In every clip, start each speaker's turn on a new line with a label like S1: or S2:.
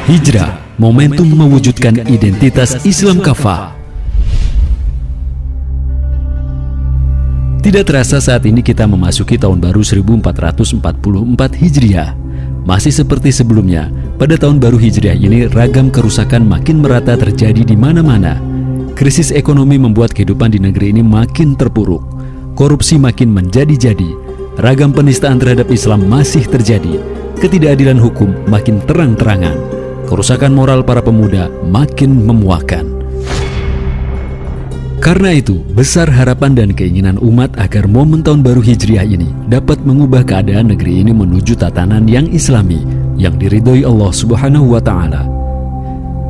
S1: Hijrah, momentum mewujudkan identitas Islam kafah. Tidak terasa saat ini kita memasuki tahun baru 1444 Hijriah. Masih seperti sebelumnya, pada tahun baru Hijriah ini ragam kerusakan makin merata terjadi di mana-mana. Krisis ekonomi membuat kehidupan di negeri ini makin terpuruk. Korupsi makin menjadi-jadi. Ragam penistaan terhadap Islam masih terjadi. Ketidakadilan hukum makin terang-terangan. Kerusakan moral para pemuda makin memuakkan. Karena itu, besar harapan dan keinginan umat agar momen tahun baru Hijriah ini dapat mengubah keadaan negeri ini menuju tatanan yang Islami, yang diridhoi Allah Subhanahu wa Ta'ala.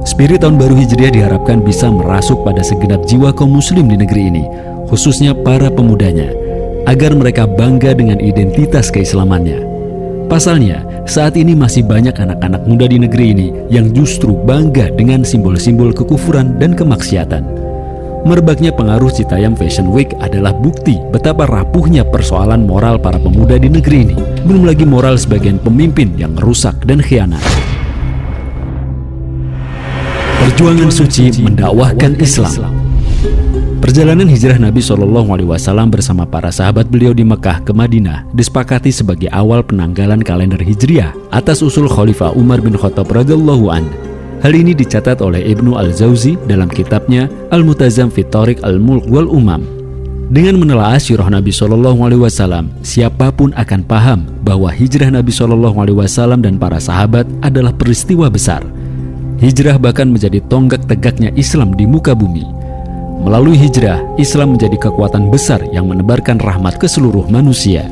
S1: Spirit tahun baru Hijriah diharapkan bisa merasuk pada segenap jiwa kaum muslim di negeri ini, khususnya para pemudanya, agar mereka bangga dengan identitas keislamannya. Pasalnya, saat ini masih banyak anak-anak muda di negeri ini yang justru bangga dengan simbol-simbol kekufuran dan kemaksiatan. Merebaknya pengaruh Citayam Fashion Week adalah bukti betapa rapuhnya persoalan moral para pemuda di negeri ini. Belum lagi moral sebagian pemimpin yang rusak dan khianat. Perjuangan suci mendakwahkan Islam. Perjalanan hijrah Nabi SAW bersama para sahabat beliau di Mekah ke Madinah disepakati sebagai awal penanggalan kalender Hijriah atas usul Khalifah Umar bin Khattab radhiyallahu anhu. Hal ini dicatat oleh Ibnu Al-Jauzi dalam kitabnya Al-Mutazam fi Thariq Al-Mulk wal Umam. Dengan menelaah sirah Nabi SAW, siapapun akan paham bahwa hijrah Nabi SAW dan para sahabat adalah peristiwa besar. Hijrah bahkan menjadi tonggak tegaknya Islam di muka bumi. Melalui hijrah, Islam menjadi kekuatan besar yang menebarkan rahmat ke seluruh manusia.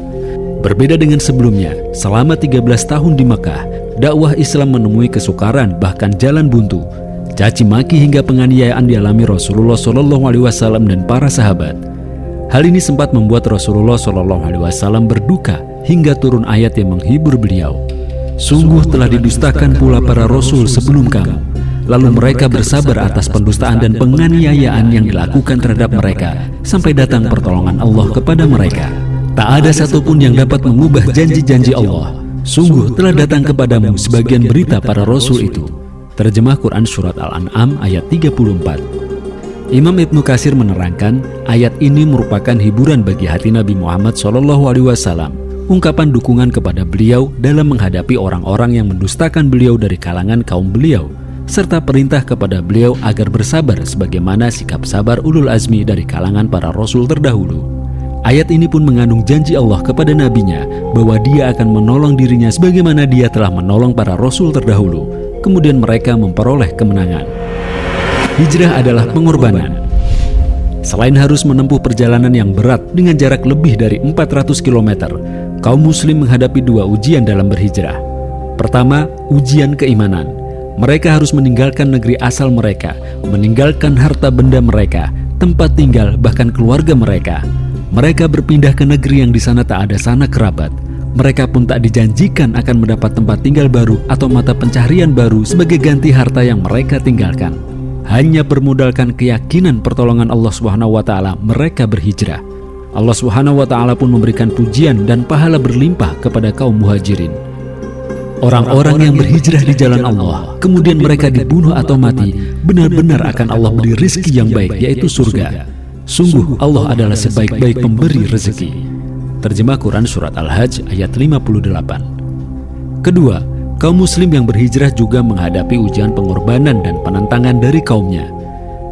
S1: Berbeda dengan sebelumnya, selama 13 tahun di Mekah, dakwah Islam menemui kesukaran bahkan jalan buntu. Caci maki hingga penganiayaan dialami Rasulullah SAW dan para sahabat. Hal ini sempat membuat Rasulullah SAW berduka hingga turun ayat yang menghibur beliau. Sungguh telah didustakan pula para Rasul sebelum kamu. Lalu mereka bersabar atas pendustaan dan penganiayaan yang dilakukan terhadap mereka sampai datang pertolongan Allah kepada mereka. Tak ada satupun yang dapat mengubah janji-janji Allah. Sungguh telah datang kepadamu sebagian berita para Rasul itu. Terjemah Quran Surat Al-An'am ayat 34. Imam Ibnu Katsir menerangkan, ayat ini merupakan hiburan bagi hati Nabi Muhammad SAW. Ungkapan dukungan kepada beliau dalam menghadapi orang-orang yang mendustakan beliau dari kalangan kaum beliau, serta perintah kepada beliau agar bersabar sebagaimana sikap sabar ulul azmi dari kalangan para rasul terdahulu. Ayat ini pun mengandung janji Allah kepada nabinya bahwa dia akan menolong dirinya sebagaimana dia telah menolong para rasul terdahulu. Kemudian mereka memperoleh kemenangan. Hijrah adalah pengorbanan. Selain harus menempuh perjalanan yang berat dengan jarak lebih dari 400 km, kaum muslim menghadapi dua ujian dalam berhijrah. Pertama, ujian keimanan. Mereka harus meninggalkan negeri asal mereka, meninggalkan harta benda mereka, tempat tinggal, bahkan keluarga mereka. Mereka berpindah ke negeri yang di sana tak ada sanak kerabat. Mereka pun tak dijanjikan akan mendapat tempat tinggal baru atau mata pencaharian baru sebagai ganti harta yang mereka tinggalkan. Hanya bermodalkan keyakinan pertolongan Allah SWT mereka berhijrah. Allah SWT pun memberikan pujian dan pahala berlimpah kepada kaum muhajirin. Orang-orang yang berhijrah di jalan Allah, kemudian mereka dibunuh atau mati, benar-benar akan Allah beri rezeki yang baik, yaitu surga. Sungguh Allah adalah sebaik-baik pemberi rezeki. Terjemah Quran Surat Al-Hajj ayat 58. Kedua, kaum muslim yang berhijrah juga menghadapi ujian pengorbanan dan penentangan dari kaumnya.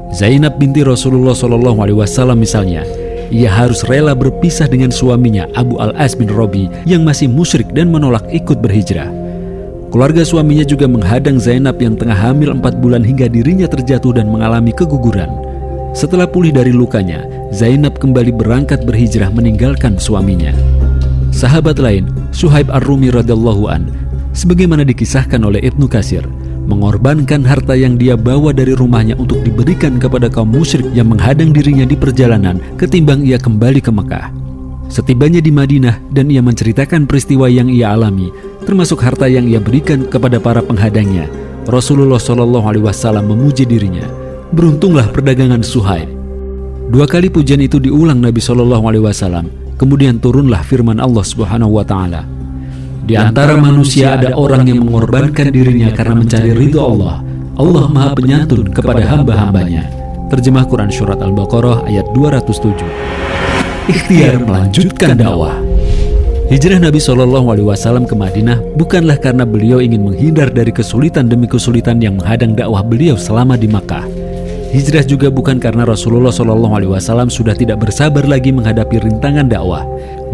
S1: Zainab binti Rasulullah SAW misalnya, ia harus rela berpisah dengan suaminya Abu Al-As bin Robi yang masih musyrik dan menolak ikut berhijrah. Keluarga suaminya juga menghadang Zainab yang tengah hamil 4 bulan hingga dirinya terjatuh dan mengalami keguguran. Setelah pulih dari lukanya, Zainab kembali berangkat berhijrah meninggalkan suaminya. Sahabat lain, Suhaib Ar-Rumi radhiyallahu an, sebagaimana dikisahkan oleh Ibnu Katsir, mengorbankan harta yang dia bawa dari rumahnya untuk diberikan kepada kaum musyrik yang menghadang dirinya di perjalanan ketimbang ia kembali ke Mekah. Setibanya di Madinah dan ia menceritakan peristiwa yang ia alami, termasuk harta yang ia berikan kepada para penghadangnya, Rasulullah SAW memuji dirinya. Beruntunglah perdagangan Suhaib. 2 kali pujian itu diulang Nabi SAW. Kemudian turunlah firman Allah Subhanahu wa Ta'ala, Di antara manusia ada orang yang mengorbankan dirinya karena mencari ridho Allah. Allah Maha Penyantun kepada hamba-hambanya. Terjemah Quran Surat Al-Baqarah ayat 207. Ikhtiar melanjutkan dakwah. Hijrah Nabi SAW ke Madinah bukanlah karena beliau ingin menghindar dari kesulitan demi kesulitan yang menghadang dakwah beliau selama di Makkah. Hijrah juga bukan karena Rasulullah SAW sudah tidak bersabar lagi menghadapi rintangan dakwah.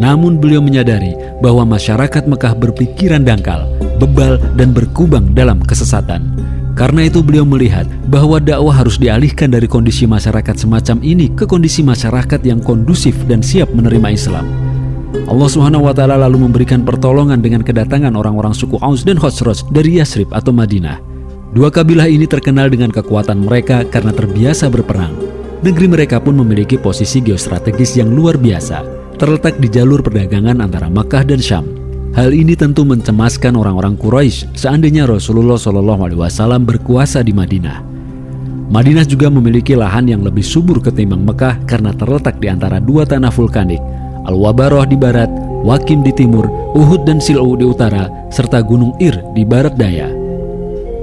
S1: Namun beliau menyadari bahwa masyarakat Mekah berpikiran dangkal, bebal, dan berkubang dalam kesesatan. Karena itu beliau melihat bahwa dakwah harus dialihkan dari kondisi masyarakat semacam ini ke kondisi masyarakat yang kondusif dan siap menerima Islam. Allah SWT lalu memberikan pertolongan dengan kedatangan orang-orang suku Aus dan Khazraj dari Yasrib atau Madinah. Dua kabilah ini terkenal dengan kekuatan mereka karena terbiasa berperang. Negeri mereka pun memiliki posisi geostrategis yang luar biasa, terletak di jalur perdagangan antara Makkah dan Syam. Hal ini tentu mencemaskan orang-orang Quraisy seandainya Rasulullah SAW berkuasa di Madinah. Madinah juga memiliki lahan yang lebih subur ketimbang Mekah karena terletak di antara dua tanah vulkanik, Al-Wabaroh di barat, Wakim di timur, Uhud dan Sil'u di utara, serta Gunung Ir di barat daya.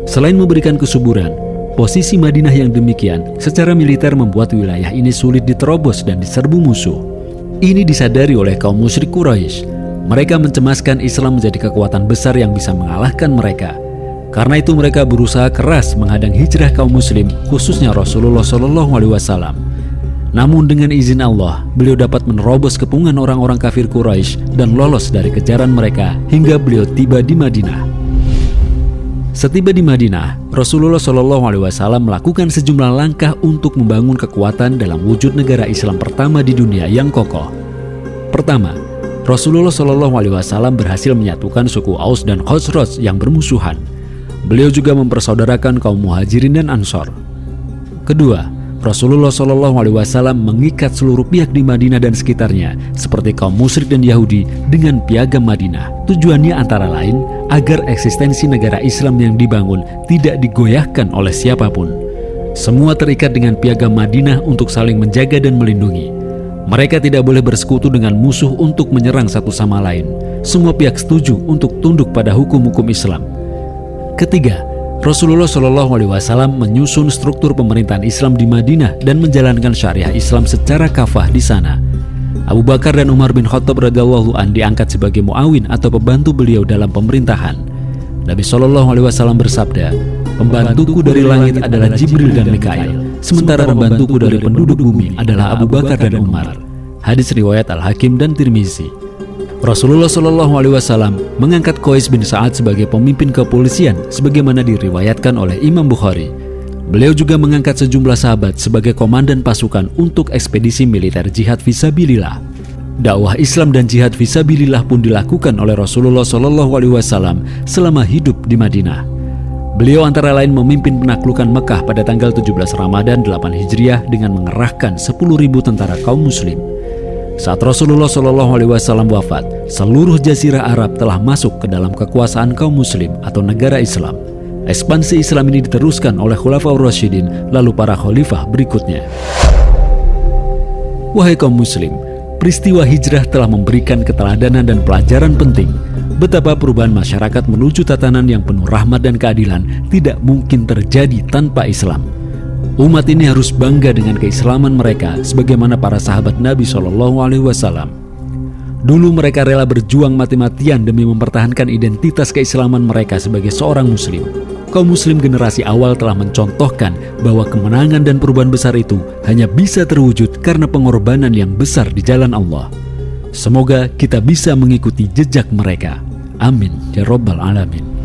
S1: Selain memberikan kesuburan, posisi Madinah yang demikian secara militer membuat wilayah ini sulit diterobos dan diserbu musuh. Ini disadari oleh kaum musyrik Quraisy. Mereka mencemaskan Islam menjadi kekuatan besar yang bisa mengalahkan mereka. Karena itu mereka berusaha keras menghadang hijrah kaum muslim, khususnya Rasulullah SAW. Namun dengan izin Allah, beliau dapat menerobos kepungan orang-orang kafir Quraisy dan lolos dari kejaran mereka hingga beliau tiba di Madinah. Setiba di Madinah, Rasulullah SAW melakukan sejumlah langkah untuk membangun kekuatan dalam wujud negara Islam pertama di dunia yang kokoh. Pertama, Rasulullah SAW berhasil menyatukan suku Aus dan Khazraj yang bermusuhan. Beliau juga mempersaudarakan kaum Muhajirin dan Ansor. Kedua, Rasulullah SAW mengikat seluruh pihak di Madinah dan sekitarnya, seperti kaum musyrik dan Yahudi, dengan piagam Madinah. Tujuannya antara lain agar eksistensi negara Islam yang dibangun tidak digoyahkan oleh siapapun. Semua terikat dengan piagam Madinah untuk saling menjaga dan melindungi. Mereka tidak boleh bersekutu dengan musuh untuk menyerang satu sama lain. Semua pihak setuju untuk tunduk pada hukum-hukum Islam. Ketiga, Rasulullah SAW menyusun struktur pemerintahan Islam di Madinah dan menjalankan syariah Islam secara kafah di sana. Abu Bakar dan Umar bin Khattab radhiyallahu an diangkat sebagai muawin atau pembantu beliau dalam pemerintahan. Nabi SAW bersabda, "Pembantuku dari langit adalah Jibril dan Mikail, sementara pembantuku dari penduduk bumi adalah Abu Bakar dan Umar." Hadis riwayat Al-Hakim dan Tirmizi. Rasulullah SAW mengangkat Qais bin Sa'ad sebagai pemimpin kepolisian sebagaimana diriwayatkan oleh Imam Bukhari. Beliau juga mengangkat sejumlah sahabat sebagai komandan pasukan untuk ekspedisi militer jihad fisabilillah. Dakwah Islam dan jihad fisabilillah pun dilakukan oleh Rasulullah SAW selama hidup di Madinah. Beliau antara lain memimpin penaklukan Mekah pada tanggal 17 Ramadan 8 Hijriah dengan mengerahkan 10.000 tentara kaum muslim. Saat Rasulullah SAW wafat, seluruh jazirah Arab telah masuk ke dalam kekuasaan kaum muslim atau negara Islam. Ekspansi Islam ini diteruskan oleh Khulafaur Rasyidin lalu para khalifah berikutnya. Wahai kaum muslim, peristiwa hijrah telah memberikan keteladanan dan pelajaran penting betapa perubahan masyarakat menuju tatanan yang penuh rahmat dan keadilan tidak mungkin terjadi tanpa Islam. Umat ini harus bangga dengan keislaman mereka sebagaimana para sahabat Nabi SAW. Dulu mereka rela berjuang mati-matian demi mempertahankan identitas keislaman mereka sebagai seorang muslim. Kaum muslim generasi awal telah mencontohkan bahwa kemenangan dan perubahan besar itu hanya bisa terwujud karena pengorbanan yang besar di jalan Allah. Semoga kita bisa mengikuti jejak mereka. Amin ya Rabbal Alamin.